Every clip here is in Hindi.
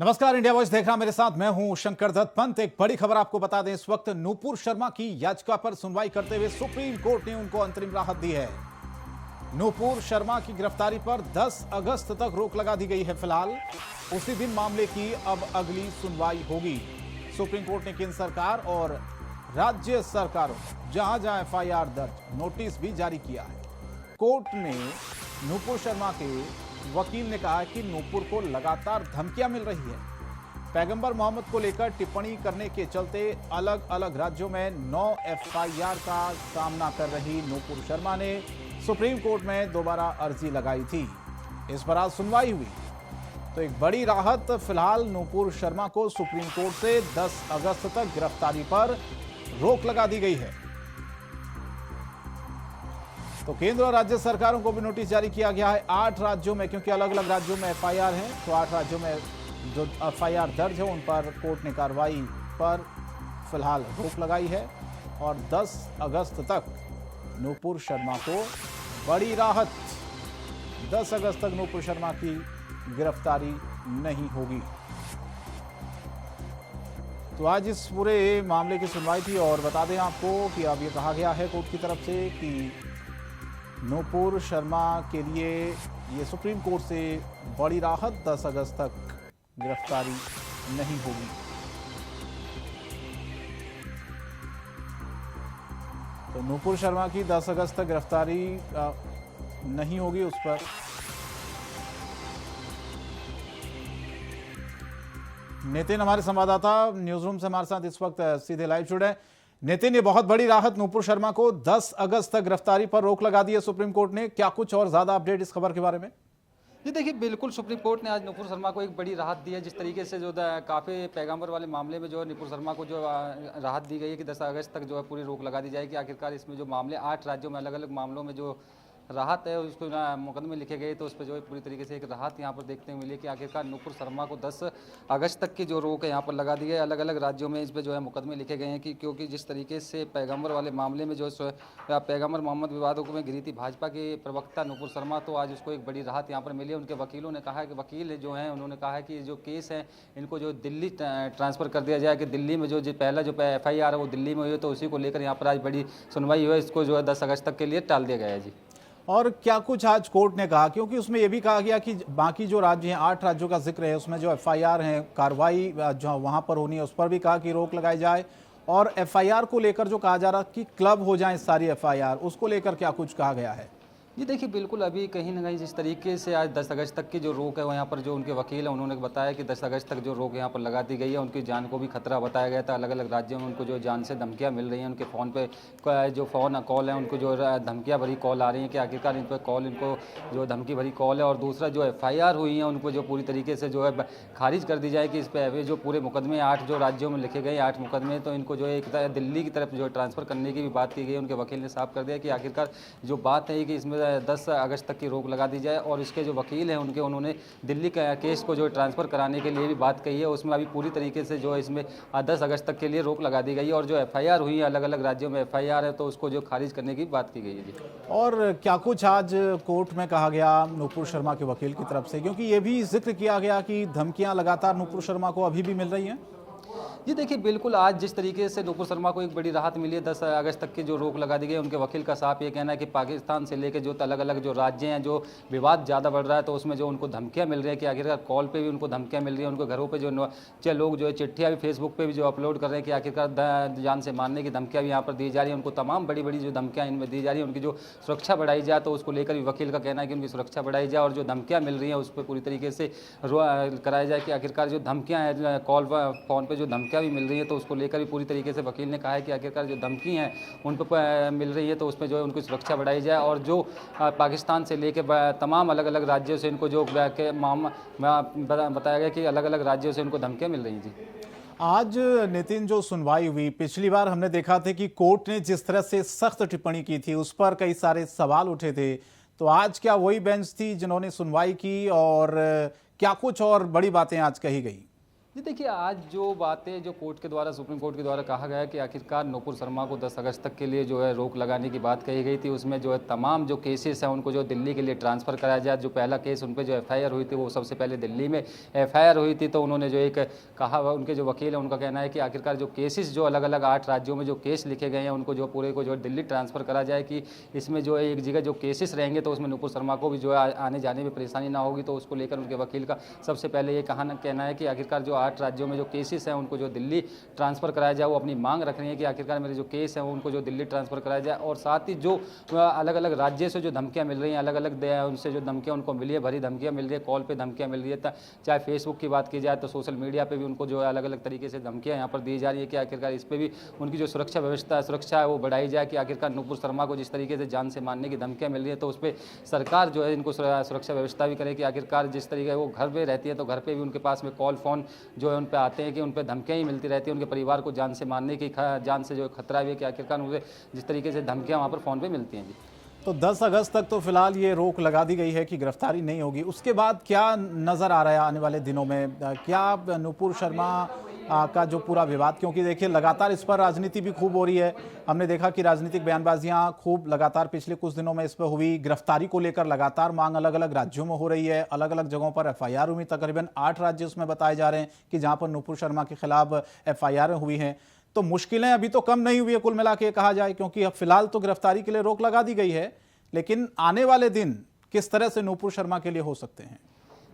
नमस्कार, इंडिया वॉइस देख रहा मेरे साथ मैं हूं शंकर दत्त पंत। एक बड़ी खबर आपको बता दें, इस वक्त नूपुर शर्मा की याचिका पर सुनवाई करते हुए सुप्रीम कोर्ट ने उनको अंतरिम राहत दी है। नूपुर शर्मा की गिरफ्तारी पर 10 अगस्त तक रोक लगा दी गई है। फिलहाल उसी दिन मामले की अब अगली सुनवाई होगी। सुप्रीम कोर्ट ने केंद्र सरकार और राज्य सरकारों जहां जहां एफआईआर दर्ज नोटिस भी जारी किया है। कोर्ट ने नूपुर शर्मा के वकील ने कहा कि नूपुर को लगातार धमकियां मिल रही है। पैगंबर मोहम्मद को लेकर टिप्पणी करने के चलते अलग अलग राज्यों में 9 एफआईआर का सामना कर रही नूपुर शर्मा ने सुप्रीम कोर्ट में दोबारा अर्जी लगाई थी। इस पर आज सुनवाई हुई तो एक बड़ी राहत। फिलहाल नूपुर शर्मा को सुप्रीम कोर्ट से 10 अगस्त तक गिरफ्तारी पर रोक लगा दी गई है। तो केंद्र और राज्य सरकारों को भी नोटिस जारी किया गया है। 8 राज्यों में, क्योंकि अलग अलग राज्यों में एफआईआर है, तो 8 राज्यों में जो एफआईआर दर्ज है उन पर कोर्ट ने कार्रवाई पर फिलहाल रोक लगाई है और 10 अगस्त तक नूपुर शर्मा को बड़ी राहत। 10 अगस्त तक नूपुर शर्मा की गिरफ्तारी नहीं होगी। तो आज इस पूरे मामले की सुनवाई थी और बता दें आपको कि अब ये कहा गया है कोर्ट की तरफ से कि नूपुर शर्मा के लिए ये सुप्रीम कोर्ट से बड़ी राहत, 10 अगस्त तक गिरफ्तारी नहीं होगी। तो नूपुर शर्मा की 10 अगस्त तक गिरफ्तारी नहीं होगी। उस पर नितिन हमारे संवाददाता न्यूज रूम से हमारे साथ इस वक्त सीधे लाइव जुड़े हैं। नितिन, ये बहुत बड़ी राहत, नूपुर शर्मा को 10 अगस्त तक गिरफ्तारी पर रोक लगा दी है सुप्रीम कोर्ट ने। क्या कुछ और ज्यादा अपडेट इस खबर के बारे में? जी देखिए, बिल्कुल सुप्रीम कोर्ट ने आज नूपुर शर्मा को एक बड़ी राहत दी है। जिस तरीके से जो काफ़ी पैगंबर वाले मामले में जो नूपुर शर्मा को जो राहत दी गई है कि 10 अगस्त तक जो है पूरी रोक लगा दी जाएगी। आखिरकार इसमें जो मामले 8 राज्यों में अलग अलग मामलों में जो राहत है उसको मुकदमे लिखे गए, तो उस पर जो है पूरी तरीके से एक राहत यहाँ पर देखने को मिली कि आखिरकार नूपुर शर्मा को 10 अगस्त तक की जो रोक है यहाँ पर लगा दी है। अलग अलग राज्यों में इस पर जो है मुकदमे लिखे गए हैं कि क्योंकि जिस तरीके से पैगंबर वाले मामले में जो पैगंबर मोहम्मद विवादों में घिरी थी भाजपा के प्रवक्ता नूपुर शर्मा, तो आज उसको एक बड़ी राहत यहाँ पर मिली है। उनके वकीलों ने कहा कि वकील जो हैं उन्होंने कहा है कि जो केस है इनको जो दिल्ली ट्रांसफ़र कर दिया जाए कि दिल्ली में जो पहला जो एफआईआर है वो दिल्ली में हुई है, तो उसी को लेकर यहाँ पर आज बड़ी सुनवाई हुई है। इसको जो है 10 अगस्त तक के लिए टाल दिया गया है। जी, और क्या कुछ आज कोर्ट ने कहा, क्योंकि उसमें यह भी कहा गया कि बाकी जो राज्य हैं, 8 राज्यों का जिक्र है, उसमें जो एफआईआर है कार्रवाई जो वहां पर होनी है उस पर भी कहा कि रोक लगाई जाए। और एफआईआर को लेकर जो कहा जा रहा कि क्लब हो जाए सारी एफआईआर, उसको लेकर क्या कुछ कहा गया है? जी देखिए, बिल्कुल अभी कहीं ना कहीं जिस तरीके से आज 10 अगस्त तक की जो रोक है वो यहाँ पर जो उनके वकील हैं उन्होंने बताया कि 10 अगस्त तक जो रोक यहाँ पर लगा दी गई है। उनकी जान को भी खतरा बताया गया था। अलग अलग राज्यों में उनको जो जान से धमकियाँ मिल रही हैं, उनके फ़ोन पे जो फ़ोन कॉल है उनको जो धमकियाँ भरी कॉल आ रही हैं कि आखिरकार इन पर कॉल इनको जो धमकी भरी कॉल है। और दूसरा जो एफआईआर हुई है उनको जो पूरी तरीके से जो है खारिज कर दी जाए कि इस पर जो पूरे मुकदमे 8 जो राज्यों में लिखे गए 8 मुकदमे, तो इनको जो है एक दिल्ली की तरफ जो ट्रांसफ़र करने की भी बात की गई। उनके वकील ने साफ कर दिया कि आखिरकार जो बात है कि इसमें 10 अगस्त तक की रोक लगा दी जाए। और इसके जो वकील हैं उन्होंने दिल्ली का केस को जो ट्रांसफ़र कराने के लिए भी बात कही है। उसमें अभी पूरी तरीके से जो है इसमें 10 अगस्त तक के लिए रोक लगा दी गई है। और जो एफआईआर हुई है अलग अलग राज्यों में एफआईआर है, तो उसको जो खारिज करने की बात की गई है। जी, और क्या कुछ आज कोर्ट में कहा गया नूपुर शर्मा के वकील की तरफ से, क्योंकि ये भी जिक्र किया गया कि धमकियां लगातार नूपुर शर्मा को अभी भी मिल रही हैं? जी देखिए, बिल्कुल आज जिस तरीके से नूपुर शर्मा को एक बड़ी राहत मिली है, 10 अगस्त तक की जो रोक लगा दी गई, उनके वकील का साफ ये कहना है कि पाकिस्तान से लेकर जो अलग अलग जो राज्य हैं जो विवाद ज़्यादा बढ़ रहा है, तो उसमें जो उनको धमकियां मिल रही है कि आखिरकार कॉल पे भी उनको धमकियां मिल रही हैं। उनको घरों पे जो लोग जो है चिट्ठियाँ भी फेसबुक पे भी जो अपलोड कर रहे हैं कि आखिरकार जान से मारने की धमकियाँ भी यहाँ पर दी जा रही हैं। उनको तमाम बड़ी बड़ी जो धमकियाँ इनमें दी जा रही हैं, उनकी जो सुरक्षा बढ़ाई जाए, तो उसको लेकर भी वकील का कहना है कि उनकी सुरक्षा बढ़ाई जाए और जो धमकियाँ मिल रही हैं उस पर पूरी तरीके से कराया जाए कि आखिरकार जो धमकियाँ हैं कॉल फ़ोन पर जो धमकियाँ भी मिल रही हैं, तो उसको लेकर भी पूरी तरीके से वकील ने कहा है कि आखिरकार जो धमकी हैं उन पर मिल रही है, तो उसमें जो है उनकी सुरक्षा बढ़ाई जाए। और जो पाकिस्तान से लेकर तमाम अलग अलग राज्यों से इनको जो बताया गया कि अलग अलग राज्यों से उनको धमकियाँ मिल रही हैं। जी, आज नितिन जो सुनवाई हुई, पिछली बार हमने देखा था कि कोर्ट ने जिस तरह से सख्त टिप्पणी की थी उस पर कई सारे सवाल उठे थे, तो आज क्या वही बेंच थी जिन्होंने सुनवाई की और क्या कुछ और बड़ी बातें आज कही गई? जी देखिए, आज जो बातें जो कोर्ट के द्वारा सुप्रीम कोर्ट के द्वारा कहा गया है कि आखिरकार नूपुर शर्मा को 10 अगस्त तक के लिए जो है रोक लगाने की बात कही गई थी, उसमें जो है तमाम जो केसेस हैं उनको जो दिल्ली के लिए ट्रांसफ़र कराया जाए। जो पहला केस उन पे जो एफआईआर हुई थी वो सबसे पहले दिल्ली में एफआईआर हुई थी, तो उन्होंने जो एक कहा, उनके जो वकील हैं उनका कहना है कि आखिरकार जो केसेस जो अलग अलग 8 राज्यों में जो केस लिखे गए हैं उनको जो पूरे को जो है दिल्ली ट्रांसफ़र करा जाए, कि इसमें जो है एक जगह जो केसेस रहेंगे तो उसमें नूपुर शर्मा को भी जो है आने जाने में परेशानी ना होगी। तो उसको लेकर उनके वकील का सबसे पहले ये कहना है कि आखिरकार जो 8 राज्यों में जो केसेस हैं उनको जो दिल्ली ट्रांसफ़र कराया जाए। वो अपनी मांग रख रही है कि आखिरकार मेरे जो केस हैं उनको जो दिल्ली ट्रांसफ़र कराया जाए, और साथ ही जो अलग अलग राज्य से जो धमकियां मिल रही हैं, अलग अलग उनसे जो धमकियां उनको मिली है, भरी धमकियां मिल रही है, कॉल पे धमकियां मिल रही है, चाहे फेसबुक की बात की जाए तो सोशल मीडिया पे भी उनको जो है अलग अलग तरीके से धमकियां यहाँ पर दी जा रही है कि आखिरकार इस पर भी उनकी जो सुरक्षा है वो बढ़ाई जाए, कि आखिरकार नूपुर शर्मा को जिस तरीके से जान से मारने की धमकियां मिल रही है तो उस पर सरकार जो है इनको सुरक्षा व्यवस्था भी करे, कि आखिरकार जिस तरीके वो घर पर रहती है तो घर पर भी उनके पास में कॉल फ़ोन जो है उन पर आते हैं कि उन पर धमकियां ही मिलती रहती है, उनके परिवार को जान से मारने की जान से जो खतरा भी है, कि आखिरकार उन्हें जिस तरीके से धमकियां वहाँ पर फ़ोन पे मिलती हैं। जी तो 10 अगस्त तक तो फिलहाल ये रोक लगा दी गई है कि गिरफ्तारी नहीं होगी। उसके बाद क्या नजर आ रहा है आने वाले दिनों में? क्या नूपुर शर्मा का जो पूरा विवाद, क्योंकि देखिए लगातार इस पर राजनीति भी खूब हो रही है, हमने देखा कि राजनीतिक बयानबाजियां खूब लगातार पिछले कुछ दिनों में इस पर हुई, गिरफ्तारी को लेकर लगातार मांग अलग अलग राज्यों में हो रही है, अलग अलग जगहों पर एफआईआर हुई, तकरीबन 8 राज्य उसमें बताए जा रहे हैं कि जहां पर नूपुर शर्मा के खिलाफ एफआईआर हुई हैं। तो मुश्किलें अभी तो कम नहीं हुई है कुल मिला के कहा जाए, क्योंकि अब फिलहाल तो गिरफ्तारी के लिए रोक लगा दी गई है, लेकिन आने वाले दिन किस तरह से नूपुर शर्मा के लिए हो सकते हैं?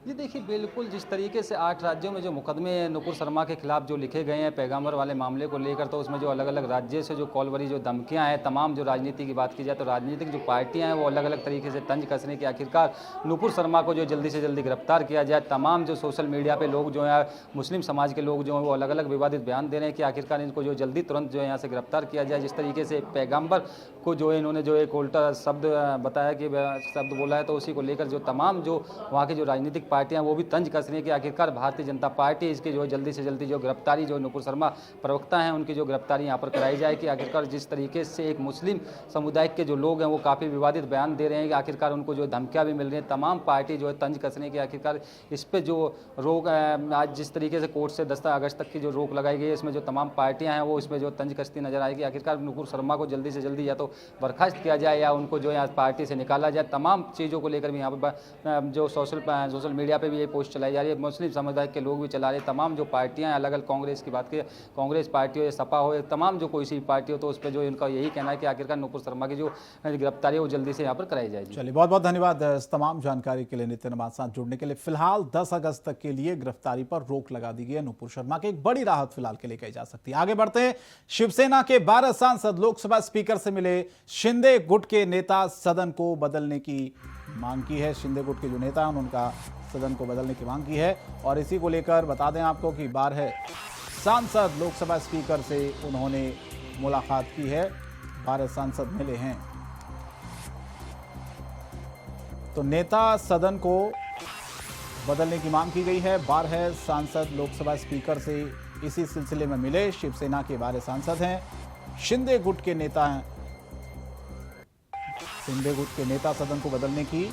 जी देखिए, बिल्कुल जिस तरीके से 8 राज्यों में जो मुकदमे नूपुर शर्मा के खिलाफ जो लिखे गए हैं पैगंबर वाले मामले को लेकर, तो उसमें जो अलग अलग राज्य से जो कॉल भरी जो धमकियां हैं, तमाम जो राजनीति की बात की जाए तो राजनीतिक जो पार्टियां हैं वो अलग अलग तरीके से तंज कस रही कि आखिरकार नूपुर शर्मा को जो जल्दी से जल्दी गिरफ्तार किया जाए। तमाम जो सोशल मीडिया पर लोग जो है, मुस्लिम समाज के लोग जो हैं वो अलग अलग विवादित बयान दे रहे हैं कि आखिरकार इनको जो जल्दी तुरंत जो है यहाँ से गिरफ्तार किया जाए। जिस तरीके से पैगंबर को जो है इन्होंने जो एक उल्टा शब्द बताया कि शब्द बोला है, तो उसी को लेकर जो तमाम जो वहाँ की जो राजनीतिक पार्टियां वो भी तंज कस रही है कि आखिरकार भारतीय जनता पार्टी इसकी जो है जल्दी से जल्दी जो गिरफ्तारी जो नूपुर शर्मा प्रवक्ता हैं उनकी जो गिरफ्तारी यहाँ पर कराई जाए, कि आखिरकार जिस तरीके से एक मुस्लिम समुदाय के जो लोग हैं वो काफ़ी विवादित बयान दे रहे हैं कि आखिरकार उनको जो धमकियाँ भी मिल रही हैं, तमाम पार्टी जो है तंज कस रही है कि आखिरकार इस पर जो रोक आज जिस तरीके से कोर्ट से 10 अगस्त तक की जो रोक लगाई गई है, इसमें जो तमाम पार्टियाँ हैं वो इसमें जो तंज कसती नजर आएगी। आखिरकार नूपुर शर्मा को जल्दी से जल्दी या तो बर्खास्त किया जाए या उनको जो है पार्टी से निकाला जाए। तमाम चीज़ों को लेकर भी यहाँ पर जो सोशल मीडिया पर भी ये पोस्ट चलाई जा रही है, मुस्लिम समुदाय के लोग भी चला रहे। तमाम जो पार्टियां अलग अलग, कांग्रेस की बात की, कांग्रेस पार्टी हो या सपा हो, तमाम जो कोई सी पार्टी हो, तो उस पर जो इनका यही कहना है कि आखिरकार नूपुर शर्मा की जो गिरफ्तारी है वो जल्दी से यहाँ पर कराई जाएगी। चलिए, बहुत बहुत धन्यवाद इस तमाम जानकारी के लिए, नितिन हमारे साथ जुड़ने के लिए। फिलहाल 10 अगस्त तक के लिए गिरफ्तारी पर रोक लगा दी गई है नूपुर शर्मा की, एक बड़ी राहत फिलहाल के लिए कही जा सकती है। आगे बढ़ते हैं, शिवसेना के 12 सांसद लोकसभा स्पीकर से मिले, शिंदे गुट के नेता सदन को बदलने की मांग की है। शिंदे गुट के जो नेता हैं उनका सदन को बदलने की मांग की है, और इसी को लेकर बता दें आपको कि 12 सांसद लोकसभा स्पीकर से उन्होंने मुलाकात की है, 12 सांसद मिले हैं। तो नेता सदन को बदलने की मांग की गई है। 12 सांसद लोकसभा स्पीकर से इसी सिलसिले में मिले। शिवसेना के 12 सांसद हैं, शिंदे गुट के नेता हैं। शिंदे गुट के नेता सदन को बदलने की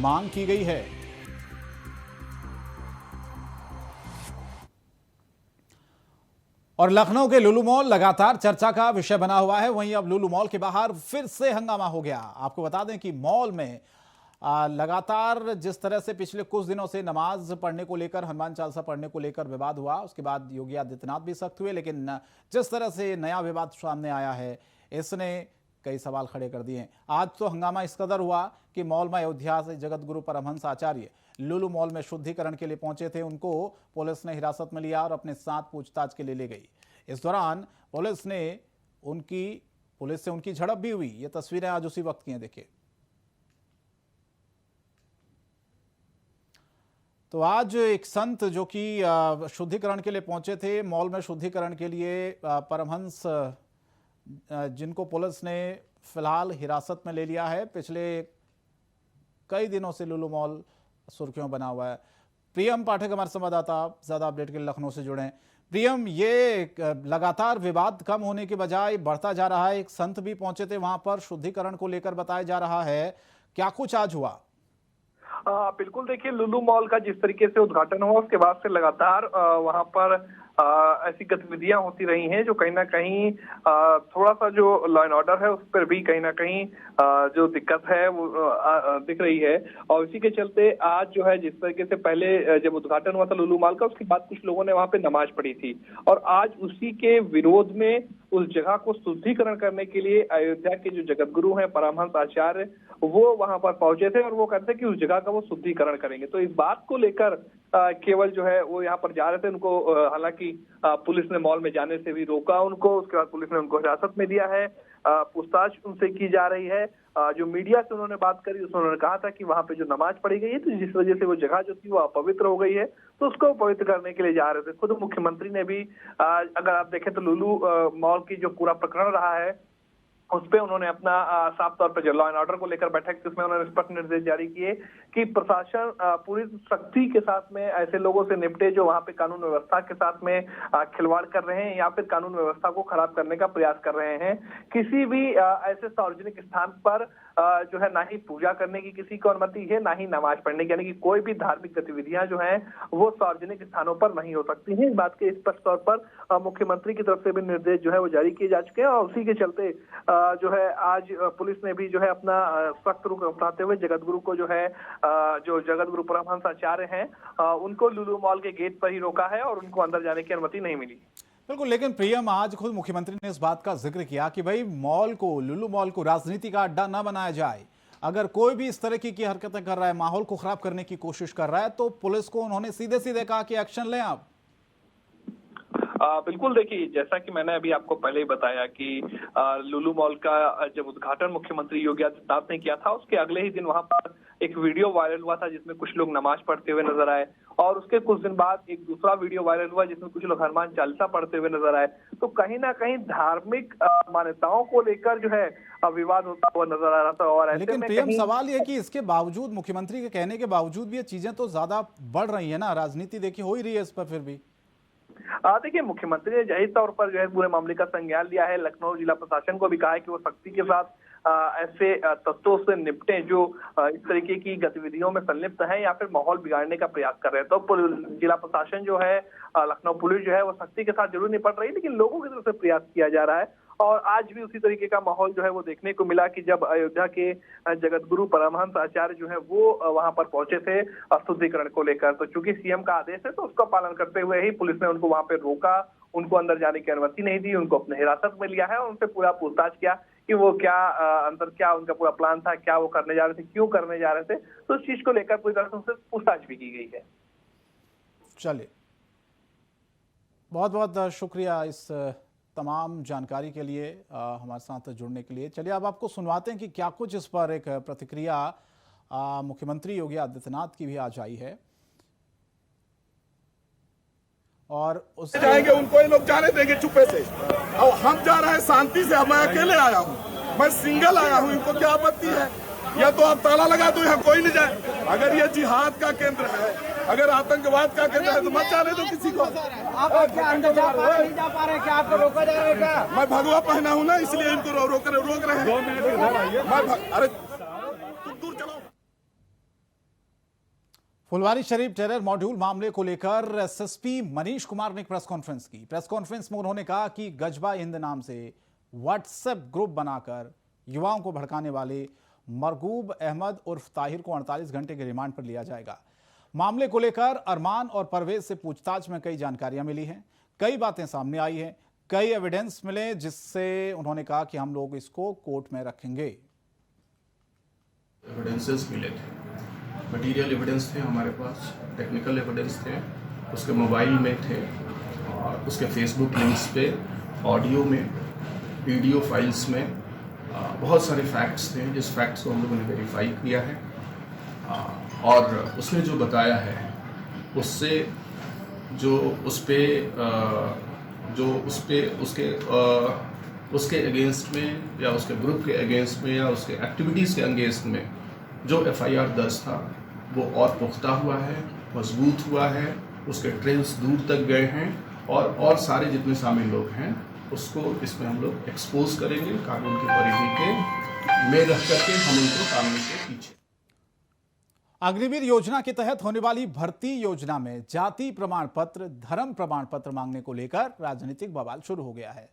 मांग की गई है। और लखनऊ के लुलु मॉल लगातार चर्चा का विषय बना हुआ है। वहीं अब लुलु मॉल के बाहर फिर से हंगामा हो गया। आपको बता दें कि मॉल में लगातार जिस तरह से पिछले कुछ दिनों से नमाज पढ़ने को लेकर, हनुमान चालीसा पढ़ने को लेकर विवाद हुआ, उसके बाद योगी आदित्यनाथ भी सख्त हुए, लेकिन जिस तरह से नया विवाद सामने आया है इसने कई सवाल खड़े कर दिए हैं। आज तो हंगामा इस कदर हुआ कि मॉल में अयोध्या से जगत गुरु परमहंस आचार्य लुलु मॉल में शुद्धिकरण के लिए पहुंचे थे, उनको पुलिस ने हिरासत में लिया और अपने साथ पूछताछ के लिए ले गई। इस दौरान पुलिस से उनकी झड़प भी हुई। ये तस्वीरें आज उसी वक्त की हैं, देखिए। तो आज एक संत जो कि शुद्धिकरण के लिए पहुंचे थे मॉल में, शुद्धिकरण के लिए परमहंस जिनको पुलिस ने फिलहाल हिरासत में ले लिया है। पिछले कई दिनों से लुलु मॉल सुर्खियों बना हुआ है। प्रियम पाठक हमारे संवाददाता ज्यादा अपडेट के लिए लखनऊ से जुड़े हैं। प्रियम, ये लगातार विवाद कम होने के बजाय बढ़ता जा रहा है। एक संत भी पहुंचे थे वहां पर, शुद्धिकरण को लेकर बताया जा रहा है, क्या कुछ आज हुआ? बिल्कुल, देखिए लुलु मॉल का जिस तरीके से उद्घाटन हुआ उसके बाद से लगातार वहां पर ऐसी गतिविधियां होती रही हैं जो कहीं ना कहीं थोड़ा सा जो लॉ एंड ऑर्डर है उस पर भी कहीं ना कहीं जो दिक्कत है वो दिख रही है। और इसी के चलते आज जो है जिस तरीके से पहले जब उद्घाटन हुआ था लुलु मॉल का, उसके बाद कुछ लोगों ने वहां पे नमाज पढ़ी थी और आज उसी के विरोध में उस जगह को शुद्धिकरण करने के लिए अयोध्या के जो जगत गुरु हैं परमहंस आचार्य वो वहां पर पहुंचे थे और वो कहते थे कि उस जगह का वो शुद्धिकरण करेंगे। तो इस बात को लेकर केवल जो है वो यहाँ पर जा रहे थे। उनको हालांकि पुलिस ने मॉल में जाने से भी रोका उनको, उसके बाद पुलिस ने उनको हिरासत में लिया है, पूछताछ उनसे की जा रही है। जो मीडिया से उन्होंने बात करी उसमें उन्होंने कहा था कि वहां पे जो नमाज पढ़ी गई है तो जिस वजह से वो जगह जो थी वो अपवित्र हो गई है तो उसको पवित्र करने के लिए जा रहे थे। खुद मुख्यमंत्री ने भी अगर आप देखें तो लुलु मॉल की जो पूरा प्रकरण रहा है उस पे उन्होंने अपना साफ तौर पर जो लॉ एंड ऑर्डर को लेकर बैठक थी उसमें उन्होंने स्पष्ट निर्देश जारी किए कि प्रशासन पूरी सख्ती के साथ में ऐसे लोगों से निपटे जो वहां पे कानून व्यवस्था के साथ में खिलवाड़ कर रहे हैं या फिर कानून व्यवस्था को खराब करने का प्रयास कर रहे हैं। किसी भी ऐसे सार्वजनिक स्थान पर जो है ना ही पूजा करने की किसी को अनुमति है ना ही नमाज पढ़ने की, यानी कि कोई भी धार्मिक गतिविधियां जो हैं वो सार्वजनिक स्थानों पर नहीं हो सकती हैं। इस बात के स्पष्ट तौर पर मुख्यमंत्री की तरफ से भी निर्देश जो है वो जारी किए जा चुके हैं और उसी के चलते जो है आज पुलिस ने भी जो है अपना सख्त रुख अपनाते हुए जगत गुरु को जो है जो जगत गुरु परमहंस आचार्य हैं उनको लुलु मॉल के गेट पर ही रोका है और उनको अंदर जाने की अनुमति नहीं मिली। बिल्कुल, लेकिन प्रियम आज खुद मुख्यमंत्री ने इस बात का जिक्र किया कि भाई मॉल को, लुलु मॉल को राजनीति का अड्डा न बनाया जाए। अगर कोई भी इस तरह की हरकतें कर रहा है, माहौल को खराब करने की कोशिश कर रहा है तो पुलिस को उन्होंने सीधे सीधे कहा कि एक्शन लें आप। बिल्कुल, देखिए जैसा कि मैंने अभी आपको पहले ही बताया कि लुलु मॉल का जब उद्घाटन मुख्यमंत्री योगी आदित्यनाथ ने किया था उसके अगले ही दिन वहां पर एक वीडियो वायरल हुआ था जिसमें कुछ लोग नमाज पढ़ते हुए नजर आए और उसके कुछ दिन बाद एक दूसरा वीडियो वायरल हुआ जिसमें कुछ लोग हनुमान चालीसा पढ़ते हुए नजर आए। तो कहीं ना कहीं धार्मिक मान्यताओं को लेकर जो है विवाद होता हुआ नजर आ रहा था। और ऐसे लेकिन में प्रियम सवाल यह कि इसके बावजूद, मुख्यमंत्री के कहने के बावजूद भी ये चीजें तो ज्यादा बढ़ रही है ना, राजनीति देखिए हो ही रही है इस पर फिर भी। देखिए मुख्यमंत्री ने जाहिर तौर पर जो है पूरे मामले का संज्ञान लिया है। लखनऊ जिला प्रशासन को भी कहा है कि वो सख्ती के साथ ऐसे तत्वों से निपटे जो इस तरीके की गतिविधियों में संलिप्त हैं या फिर माहौल बिगाड़ने का प्रयास कर रहे हैं। तो जिला प्रशासन जो है, लखनऊ पुलिस जो है वो सख्ती के साथ जरूर निपट रही है लेकिन लोगों की तरफ से प्रयास किया जा रहा है। और आज भी उसी तरीके का माहौल जो है वो देखने को मिला कि जब अयोध्या के जगत गुरु परमहंस आचार्य जो है वो वहां पर पहुंचे थे शुद्धिकरण को लेकर। तो चूंकि सीएम का आदेश है तो उसका पालन करते हुए ही पुलिस ने उनको वहां पे रोका, उनको अंदर जाने की अनुमति नहीं दी, उनको अपने हिरासत में लिया है और उनसे पूरा पूछताछ किया कि वो क्या अंदर क्या उनका पूरा प्लान था, क्या वो करने जा रहे थे, क्यों करने जा रहे थे। तो उस चीज को लेकर पूरी तरह से उनसे पूछताछ भी की गई है। चलिए, बहुत बहुत शुक्रिया इस तमाम जानकारी के लिए, हमारे साथ जुड़ने के लिए। चलिए अब आपको सुनवाते हैं कि क्या कुछ इस पर एक प्रतिक्रिया मुख्यमंत्री योगी आदित्यनाथ की भी आज आई है। और उससे जाएंगे उनको ये लोग जाने देंगे चुप्पे से, और हम जा रहे हैं शांति से। मैं अकेले आया हूँ, मैं सिंगल आया हूँ, इनको क्या आपत्ति है? या तो आप ताला लगा दो, यहाँ कोई नहीं जाए। अगर ये जिहाद का केंद्र है, अगर आतंकवाद का केंद्र है तो मत जाने दो किसी को। आप क्या अंदर नहीं जा पा रहे? क्या आपको रोका जा रहा है क्या? मैं भगवा पहना हूँ ना, इसलिए इनको रोक रहे हैं। अरे तुम दूर चलो। फुलवारी शरीफ टेरर मॉड्यूल मामले को लेकर एसएसपी मनीष कुमार ने एक प्रेस कॉन्फ्रेंस की। प्रेस कॉन्फ्रेंस में उन्होंने कहा कि गजबा हिंद नाम से व्हाट्सएप ग्रुप बनाकर युवाओं को भड़काने वाले मरगूब अहमद उर्फ ताहिर को 48 घंटे के रिमांड पर लिया जाएगा। मामले को लेकर अरमान और परवेज से पूछताछ में कई जानकारियां मिली हैं, कई बातें सामने आई हैं, कई एविडेंस मिले जिससे उन्होंने कहा कि हम लोग इसको कोर्ट में रखेंगे। एविडेंसेस मिले थे, मटेरियल एविडेंस थे हमारे पास, टेक्निकल एविडेंस थे, उसके मोबाइल में थे और उसके फेसबुक लिंक्स पे, ऑडियो में, वीडियो फाइल्स में बहुत सारे फैक्ट्स थे जिस फैक्ट्स को हम लोगों ने वेरीफाई किया है। और उसने जो बताया है उससे जो उसके अगेंस्ट में या उसके ग्रुप के अगेंस्ट में या उसके एक्टिविटीज़ के अगेंस्ट में जो एफआईआर दर्ज था वो और पुख्ता हुआ है, मजबूत हुआ है, उसके ट्रेल्स दूर तक गए हैं और सारे जितने शामिल लोग हैं उसको इसमें हम लोग एक्सपोज करेंगे कानून की परिधि के में रह करके हम उनको कानून के पीछे। अग्निवीर योजना के तहत होने वाली भर्ती योजना में जाति प्रमाण पत्र, धर्म प्रमाण पत्र मांगने को लेकर राजनीतिक बवाल शुरू हो गया है।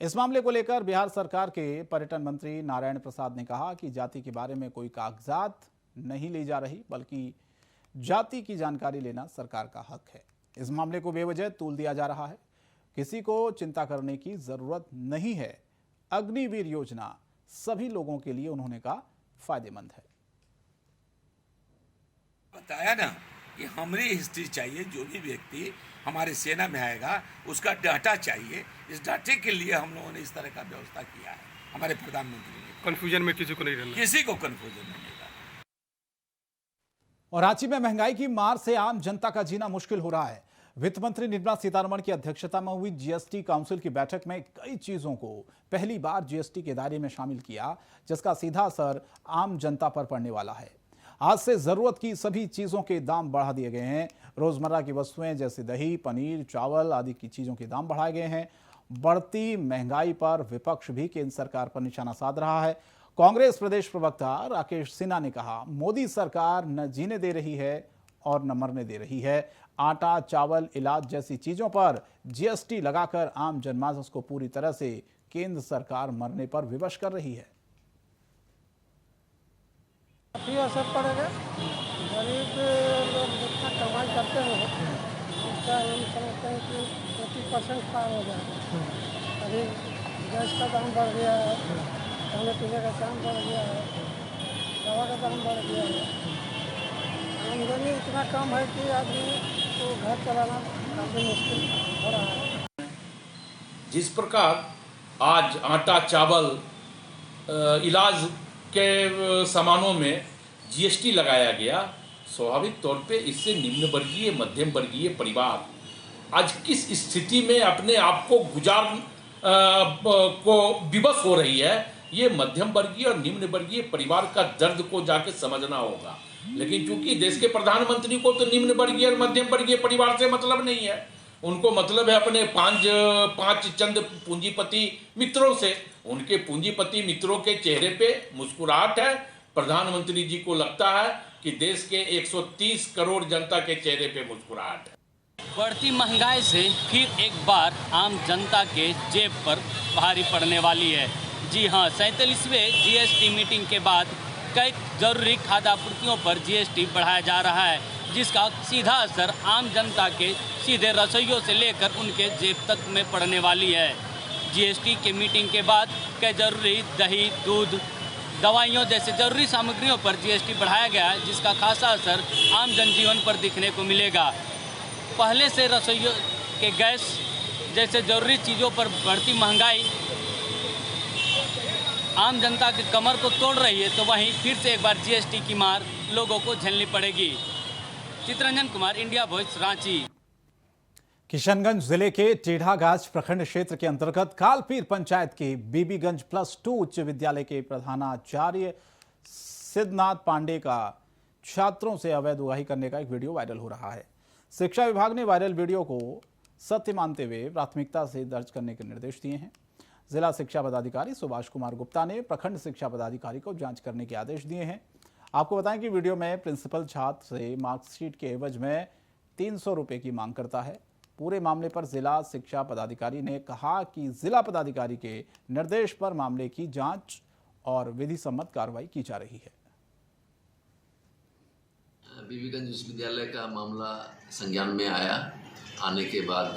इस मामले को लेकर बिहार सरकार के पर्यटन मंत्री नारायण प्रसाद ने कहा कि जाति के बारे में कोई कागजात नहीं ली जा रही, बल्कि जाति की जानकारी लेना सरकार का हक है। इस मामले को बेवजह तूल दिया जा रहा है। किसी को चिंता करने की जरूरत नहीं है। अग्निवीर योजना सभी लोगों के लिए, उन्होंने कहा, फायदेमंद है। बताया ना कि हमारी हिस्ट्री चाहिए। जो भी व्यक्ति हमारे सेना में आएगा उसका डाटा चाहिए। इस डाटे के लिए हम लोगों ने इस तरह का व्यवस्था किया है। हमारे प्रधानमंत्री ने कंफ्यूजन में किसी को नहीं रहना, किसी को कंफ्यूजन नहीं होगा। और रांची में महंगाई की मार से आम जनता का जीना मुश्किल हो रहा है। वित्त मंत्री निर्मला सीतारमण की अध्यक्षता में हुई जीएसटी काउंसिल की बैठक में कई चीजों को पहली बार जीएसटी के दायरे में शामिल किया, जिसका सीधा असर आम जनता पर पड़ने वाला है। आज से जरूरत की सभी चीजों के दाम बढ़ा दिए गए हैं। रोजमर्रा की वस्तुएं जैसे दही, पनीर, चावल आदि की चीजों के दाम बढ़ाए गए हैं। बढ़ती महंगाई पर विपक्ष भी केंद्र सरकार पर निशाना साध रहा है। कांग्रेस प्रदेश प्रवक्ता राकेश सिन्हा ने कहा, मोदी सरकार न जीने दे रही है और न मरने दे रही है। आटा, चावल, इलाज जैसी चीजों पर जीएसटी लगाकर आम जनमानस को पूरी तरह से केंद्र सरकार मरने पर विवश कर रही है। काफ़ी असर पड़ेगा। गरीब लोग जितना कमाई करते हैं उसका हम समझते हैं कि 80% पार हो जाएगा। अभी गैस का दाम बढ़ गया है, खाने पीने का दाम बढ़ गया है, दवा का दाम बढ़ गया है। आमदनी इतना कम है कि आदमी को घर चलाना काफ़ी मुश्किल हो रहा है। जिस प्रकार आज आटा, चावल, इलाज के सामानों में जीएसटी लगाया गया, स्वाभाविक तौर पे इससे निम्न वर्गीय, मध्यम वर्गीय परिवार आज किस स्थिति में अपने आप को को विवश हो रही है, ये मध्यम वर्गीय और निम्न वर्गीय परिवार का दर्द को जाके समझना होगा। लेकिन चूंकि देश के प्रधानमंत्री को तो निम्न वर्गीय और मध्यम वर्गीय परिवार से मतलब नहीं है, उनको मतलब है अपने पांच चंद पूंजीपति मित्रों से। उनके पूंजीपति मित्रों के चेहरे पे मुस्कुराहट है। प्रधानमंत्री जी को लगता है कि देश के 130 करोड़ जनता के चेहरे पे मुस्कुराहट है। बढ़ती महंगाई से फिर एक बार आम जनता के जेब पर भारी पड़ने वाली है। जी हाँ, 47वें जीएसटी मीटिंग के बाद कई जरूरी खाद्य आपूर्तियों पर जीएसटी बढ़ाया जा रहा है, जिसका सीधा असर आम जनता के सीधे रसोइयों से लेकर उनके जेब तक में पड़ने वाली है। जीएसटी के मीटिंग के बाद कई जरूरी दही, दूध, दवाइयों जैसे जरूरी सामग्रियों पर जीएसटी बढ़ाया गया है, जिसका खासा असर आम जनजीवन पर दिखने को मिलेगा। पहले से रसोइयों के गैस जैसे जरूरी चीज़ों पर बढ़ती महंगाई आम जनता की कमर को तोड़ रही है, तो वहीं फिर से एक बार जीएसटी की मार लोगों को झेलनी पड़ेगी। Chitranjan Kumar, India voice, Ranchi. किशनगंज जिले के टेढ़ागाछ प्रखंड क्षेत्र के अंतर्गत कालपीर पंचायत के बीबीगंज +2 उच्च विद्यालय के प्रधानाचार्य सिद्धनाथ पांडे का छात्रों से अवैध उगाही करने का एक वीडियो वायरल हो रहा है। शिक्षा विभाग ने वायरल वीडियो को सत्य मानते हुए प्राथमिकता से दर्ज करने के निर्देश दिए हैं। जिला शिक्षा पदाधिकारी सुभाष कुमार गुप्ता ने प्रखंड शिक्षा पदाधिकारी को जांच करने के आदेश दिए हैं। आपको बताएं कि वीडियो में प्रिंसिपल छात्र से मार्कशीट के एवज में 300 रुपए की मांग करता है। पूरे मामले पर जिला शिक्षा पदाधिकारी ने कहा कि जिला पदाधिकारी के निर्देश पर मामले की जांच और विधि सम्मत कार्रवाई की जा रही है। बीबीगंज विश्वविद्यालय का मामला संज्ञान में आया। आने के बाद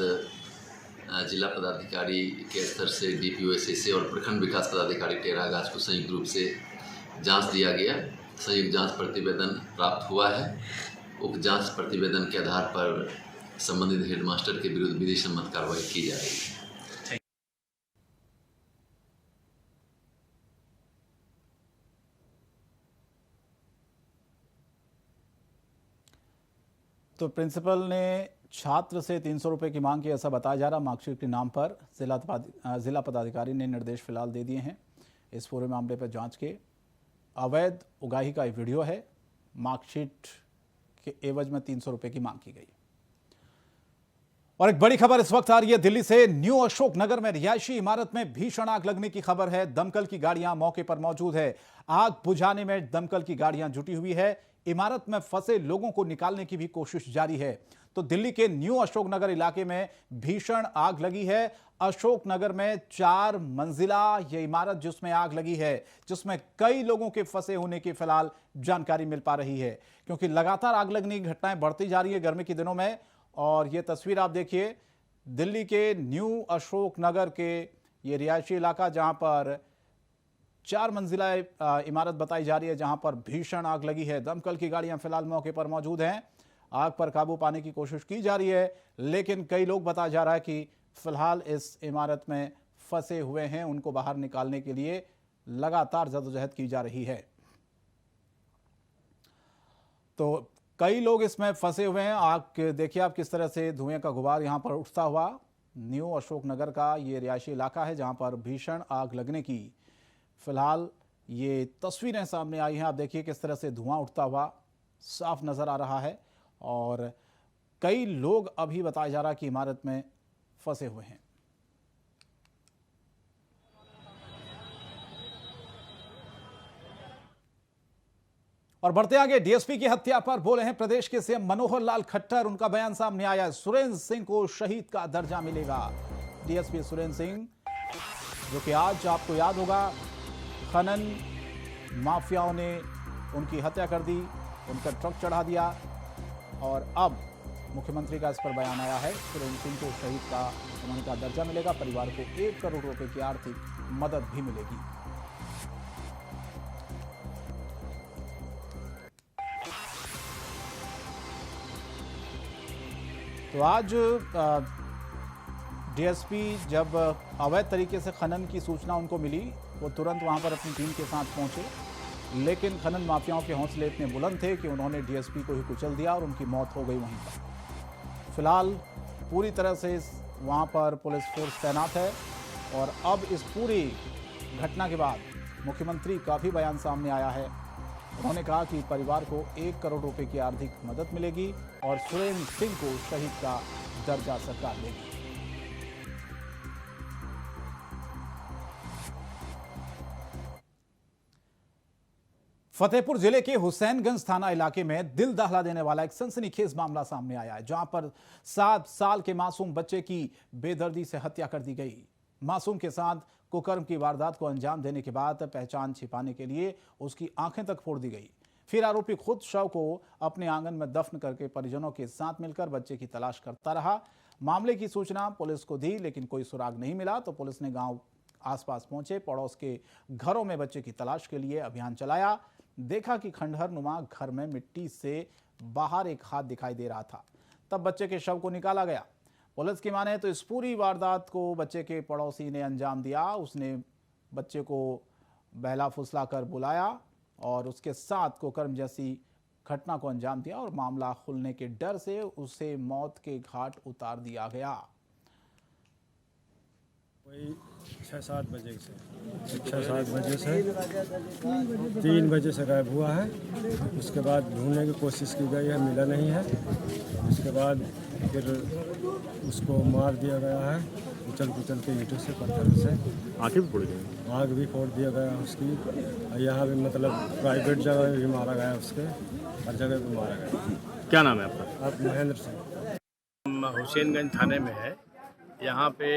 जिला पदाधिकारी के स्तर से डीपीओ एसएसए और प्रखंड विकास पदाधिकारी टेढ़ागाछ को संयुक्त रूप से जांच दिया गया। संयुक्त जांच प्रतिवेदन प्राप्त हुआ है। उक्त जांच प्रतिवेदन के आधार पर संबंधित हेडमास्टर के विरुद्ध विधि सम्मत कार्रवाई की जा रही है। तो प्रिंसिपल ने छात्र से 300 रुपए की मांग की, ऐसा बताया जा रहा। मार्कशीट के नाम पर जिला पदाधिकारी ने निर्देश फिलहाल दे दिए हैं। इस पूरे मामले पर जांच के अवैध उगाही का एक वीडियो है। मार्कशीट के एवज में 300 रुपए की मांग की गई। और एक बड़ी खबर इस वक्त आ रही है दिल्ली से। न्यू अशोक नगर में रिहायशी इमारत में भीषण आग लगने की खबर है। दमकल की गाड़ियां मौके पर मौजूद है। आग बुझाने में दमकल की गाड़ियां जुटी हुई है। इमारत में फंसे लोगों को निकालने की भी कोशिश जारी है। तो दिल्ली के न्यू अशोकनगर इलाके में भीषण आग लगी है। अशोकनगर में 4 मंजिला यह इमारत जिसमें आग लगी है, जिसमें कई लोगों के फंसे होने की फिलहाल जानकारी मिल पा रही है, क्योंकि लगातार आग लगने की घटनाएं बढ़ती जा रही है गर्मी के दिनों में। और ये तस्वीर आप देखिए दिल्ली के न्यू अशोकनगर के ये रिहायशी इलाका, जहां पर 4 मंजिला इमारत बताई जा रही है, जहां पर भीषण आग लगी है। दमकल की गाड़ियां फिलहाल मौके पर मौजूद हैं। आग पर काबू पाने की कोशिश की जा रही है, लेकिन कई लोग बताया जा रहा है कि फिलहाल इस इमारत में फंसे हुए हैं। उनको बाहर निकालने के लिए लगातार जद्दोजहद की जा रही है। तो कई लोग इसमें फंसे हुए हैं। आग देखिए आप किस तरह से धुएं का गुबार यहां पर उठता हुआ। न्यू अशोकनगर का ये रिहायशी इलाका है जहां पर भीषण आग लगने की फिलहाल ये तस्वीरें सामने आई हैं। आप देखिए किस तरह से धुआं उठता हुआ साफ नजर आ रहा है और कई लोग अभी बताया जा रहा है कि इमारत में फंसे हुए हैं। और बढ़ते आगे, डीएसपी की हत्या पर बोले हैं प्रदेश के सीएम मनोहर लाल खट्टर। उनका बयान सामने आया है। सुरेंद्र सिंह को शहीद का दर्जा मिलेगा। डीएसपी सुरेंद्र सिंह, जो कि आज आपको याद होगा खनन माफियाओं ने उनकी हत्या कर दी, उनका ट्रक चढ़ा दिया और अब मुख्यमंत्री का इस पर बयान आया है। सुरेंद्र सिंह को शहीद का उन्होंने का दर्जा मिलेगा। परिवार को 1 करोड़ रुपए की आर्थिक मदद भी मिलेगी। तो आज डीएसपी जब अवैध तरीके से खनन की सूचना उनको मिली, वो तुरंत वहां पर अपनी टीम के साथ पहुंचे, लेकिन खनन माफियाओं के हौसले इतने बुलंद थे कि उन्होंने डीएसपी को ही कुचल दिया और उनकी मौत हो गई वहीं पर। फिलहाल पूरी तरह से वहां पर पुलिस फोर्स तैनात है और अब इस पूरी घटना के बाद मुख्यमंत्री का भी बयान सामने आया है। उन्होंने कहा कि परिवार को 1 करोड़ रुपए की आर्थिक मदद मिलेगी और सुरेंद्र सिंह को शहीद का दर्जा सरकार देगी। फतेहपुर जिले के हुसैनगंज थाना इलाके में दिल दहला देने वाला एक सनसनीखेज मामला सामने आया है, जहां पर 7 साल के मासूम बच्चे की बेदर्दी से हत्या कर दी गई। मासूम के साथ कुकर्म की वारदात को अंजाम देने के बाद पहचान छिपाने के लिए उसकी आंखें तक फोड़ दी गई। फिर आरोपी खुद शव को अपने आंगन में दफन करके परिजनों के साथ मिलकर बच्चे की तलाश करता रहा। मामले की सूचना पुलिस को दी, लेकिन कोई सुराग नहीं मिला। तो पुलिस ने गांव आसपास पहुंचे, पड़ोस के घरों में बच्चे की तलाश के लिए अभियान चलाया। देखा कि खंडहर नुमा घर में मिट्टी से बाहर एक हाथ दिखाई दे रहा था। तब बच्चे के शव को निकाला गया। पुलिस की माने तो इस पूरी वारदात को बच्चे के पड़ोसी ने अंजाम दिया। उसने बच्चे को बहला फुसला कर बुलाया और उसके साथ कुकर्म जैसी घटना को अंजाम दिया और मामला खुलने के डर से उसे मौत के घाट उतार दिया गया। वही 6-7 बजे से 3 बजे से गायब हुआ है। उसके बाद ढूंढने की कोशिश की गई है, मिला नहीं है। उसके बाद फिर उसको मार दिया गया है, कुचल के ईंटों से, पत्थरों से। आँखें भी फोड़ गई, आँख भी फोड़ दिया गया उसकी। यहाँ भी मतलब प्राइवेट जगह भी मारा गया, उसके हर जगह भी मारा गया। क्या नाम है आपका? आप महेंद्र सिंह। हम हुसैनगंज थाने में है। यहाँ पे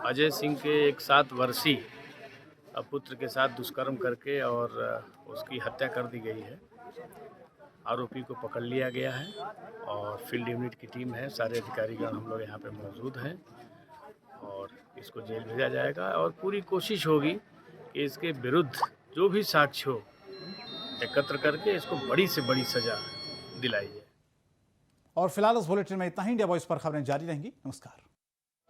अजय सिंह के एक 7 वर्षीय पुत्र के साथ दुष्कर्म करके और उसकी हत्या कर दी गई है। आरोपी को पकड़ लिया गया है और फील्ड यूनिट की टीम है, सारे अधिकारीगण हम लोग यहाँ पे मौजूद हैं और इसको जेल भेजा जाएगा और पूरी कोशिश होगी कि इसके विरुद्ध जो भी साक्ष्य हो एकत्र करके इसको बड़ी से बड़ी सजा दिलाई जाए। और फिलहाल इस बुलेटिन में इतना ही। इंडिया वॉइस पर खबरें जारी रहेंगी। नमस्कार।